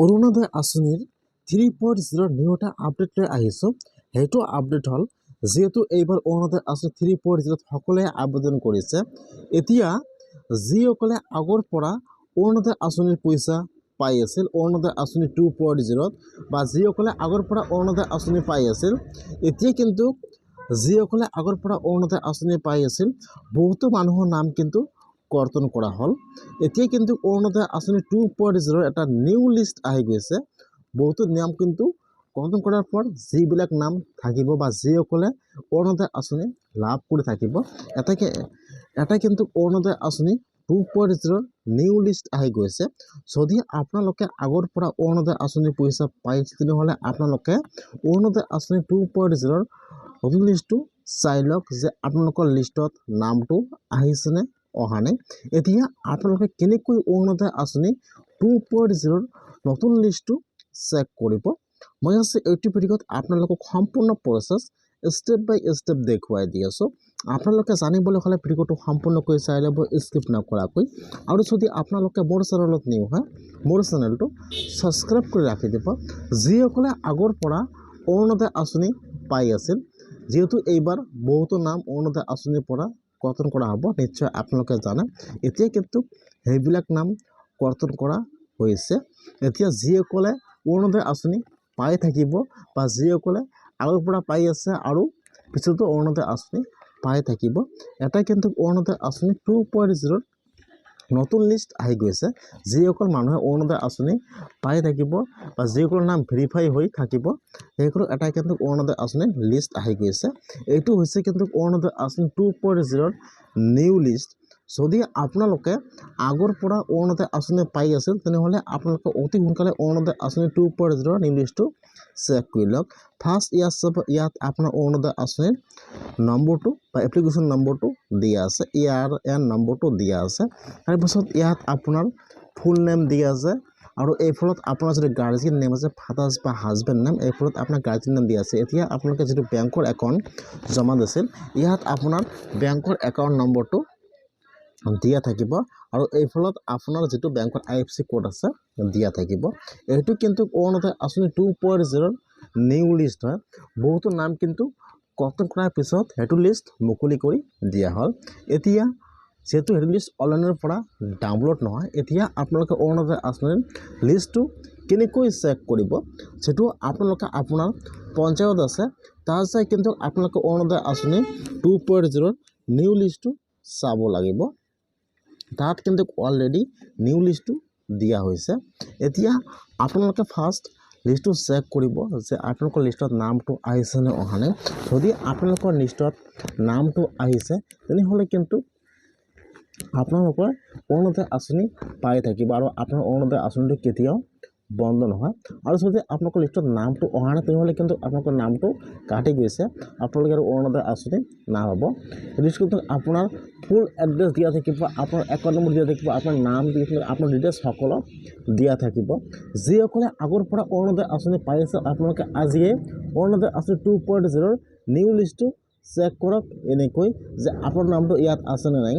অৰুণোদয় আঁচনিৰ 3.0 নিউ এটা আপডেট লৈ আহিছোঁ। সেইটো আপডেট হ'ল যিহেতু এইবাৰ অৰুণোদয় আঁচনি 3.0 সকলোৱে আবেদন কৰিছে। এতিয়া যিসকলে আগৰ পৰা অৰুণোদয় আঁচনিৰ পইচা পাই আছিল, অৰুণোদয় আঁচনি 2.0 বা যিসকলে আগৰ পৰা অৰুণোদয় আঁচনি পাই আছিল, এতিয়া কিন্তু যিসকলে আগৰ পৰা অৰুণোদয় আঁচনি পাই আছিল বহুতো মানুহৰ নাম কিন্তু কৰ্তন কৰা হ'ল। এতিয়া কিন্তু অৰুণোদয় আঁচনি 2.0 এটা নিউ লিষ্ট আহি গৈছে। বহুতো নিয়ম কিন্তু কৰ্তন কৰাৰ পৰ যিবিলাক নাম থাকিব বা যিসকলে অৰুণোদয় আঁচনি লাভ কৰি থাকিব, এটা কিন্তু অৰুণোদয় আঁচনি 2.0 নিউ লিষ্ট আহি গৈছে। যদি আপোনালোকে আগৰ পৰা অৰুণোদয় আঁচনি পইচা পাইছে তেনেহ'লে আপোনালোকে অৰুণোদয় আঁচনি 2.0 নতুন লিষ্টটো চাই লওক যে আপোনালোকৰ লিষ্টত নামটো আহিছেনে অহা নাই। এতিয়া আপোনালোকে কেনেকৈ অৰুণোদয় আঁচনি 2.0 নতুন লিষ্টটো চেক কৰিব, মই আছে এইটো ভিডিঅ'ত আপোনালোকক সম্পূৰ্ণ প্ৰচেছ ষ্টেপ বাই ষ্টেপ দেখুৱাই দি আছোঁ। আপোনালোকে জানিবলৈ হ'লে ভিডিঅ'টো সম্পূৰ্ণকৈ চাই ল'ব স্কিপ নকৰাকৈ। আৰু যদি আপোনালোকে মোৰ চেনেলত নিউ হয়, মোৰ চেনেলটো ছাবস্ক্ৰাইব কৰি ৰাখি দিব। যিসকলে আগৰ পৰা অৰুণোদয় আঁচনি পাই আছিল, যিহেতু এইবাৰ বহুতো নাম অৰুণোদয় আঁচনিৰ পৰা কৰ্তন কৰা হ'ব, নিশ্চয় আপোনালোকে জানে। এতিয়া কিন্তু সেইবিলাক নাম কৰ্তন কৰা হৈছে। এতিয়া যিসকলে অৰুণোদয় আঁচনি পাই থাকিব বা যিসকলে আগৰ পৰা পাই আছে আৰু পিছতো অৰুণোদয় আঁচনি পাই থাকিব, এটা কিন্তু অৰুণোদয় আঁচনি 2.0 নতুন লিষ্ট আহি গৈছে। যিসকল মানুহে অৰুণোদয় আঁচনি পাই থাকিব বা যিসকলৰ নাম ভেৰিফাই হৈ থাকিব, সেইসকলৰ এটা কিন্তু অৰুণোদয় আঁচনিৰ লিষ্ট আহি গৈছে। এইটো হৈছে কিন্তু অৰুণোদয় আঁচনি 2.0 নিউ লিষ্ট। যদি আপোনালোকে আগৰ পৰা অৰুণোদয় আঁচনি পাই আছিল তেনেহ'লে আপোনালোকে অতি সোনকালে অৰুণোদয় আঁচনি 2.0 নিউ লিষ্টটো চেক কৰি লওক। ফাৰ্ষ্ট ইয়াত চাব, ইয়াত আপোনাৰ অৰুণোদয় আঁচনিৰ নম্বৰটো বা এপ্লিকেশ্যন নম্বৰটো দিয়া আছে, ইয়াৰ নম্বৰটো দিয়া আছে। তাৰপিছত ইয়াত আপোনাৰ ফুল নেম দিয়া আছে আৰু এই ফলত আপোনাৰ যদি গাৰ্জিয়ান নেম আছে, ফাদাৰ্ছ বা হাজবেণ্ড নেম, এই ফলত আপোনাৰ গাৰ্জিয়ান নেম দিয়া আছে। এতিয়া আপোনালোকে যিটো বেংকৰ একাউণ্ট জমা দিছিল, ইয়াত আপোনাৰ বেংকৰ একাউণ্ট নম্বৰটো দিয়া থাকিব আৰু এই ফলত আপোনাৰ যিটো বেংকৰ IFSC কোড আছে দিয়া থাকিব। এইটো কিন্তু অৰুণোদয় আঁচনি 2.0 নিউ লিষ্ট হয়। বহুতো নাম কিন্তু কৰ্তন কৰাৰ পিছত সেইটো লিষ্ট মুকলি কৰি দিয়া হ'ল। এতিয়া যিহেতু সেইটো লিষ্ট অনলাইনৰ পৰা ডাউনলোড নহয়, এতিয়া আপোনালোকে অৰুণোদয় আঁচনিৰ লিষ্টটো কেনেকৈ চেক কৰিব, যিটো আপোনালোকে আপোনাৰ পঞ্চায়ত আছে তাত চাই কিন্তু আপোনালোকে অৰুণোদয় আঁচনি 2.0 নিউ লিষ্টটো চাব লাগিব। তাত কিন্তু অলৰেডি নিউ লিষ্টটো দিয়া হৈছে। এতিয়া আপোনালোকে ফাৰ্ষ্ট লিষ্টটো চেক কৰিব যে আপোনালোকৰ লিষ্টত নামটো আহিছেনে অহা নাই। যদি আপোনালোকৰ লিষ্টত নামটো আহিছে তেনেহ'লে কিন্তু আপোনালোকৰ অৰুণোদয় আঁচনি পাই থাকিব আৰু আপোনাৰ অৰুণোদয় আঁচনিটো কেতিয়াও বন্ধ নহয়। আৰু যদি আপোনালোকৰ লিষ্টত নামটো অহা নাই তেনেহ'লে কিন্তু আপোনালোকৰ নামটো কাটি গৈছে, আপোনালোকে আৰু অৰুণোদয় আঁচনি নাপাব। লিষ্ট কিন্তু আপোনাৰ ফুল এড্ৰেছ দিয়া থাকিব, আপোনাৰ একাউণ্ট নম্বৰ দিয়া থাকিব, আপোনাৰ নাম দিয়া থাকিব, আপোনাৰ ডিটেইলছ সকলো দিয়া থাকিব। যিসকলে আগৰ পৰা অৰুণোদয় আঁচনি পাই আছে আপোনালোকে আজিয়ে অৰুণোদয় আঁচনি 2.0 নিউ লিষ্টটো চেক কৰক এনেকৈ যে আপোনাৰ নামটো ইয়াত আছেনে নাই।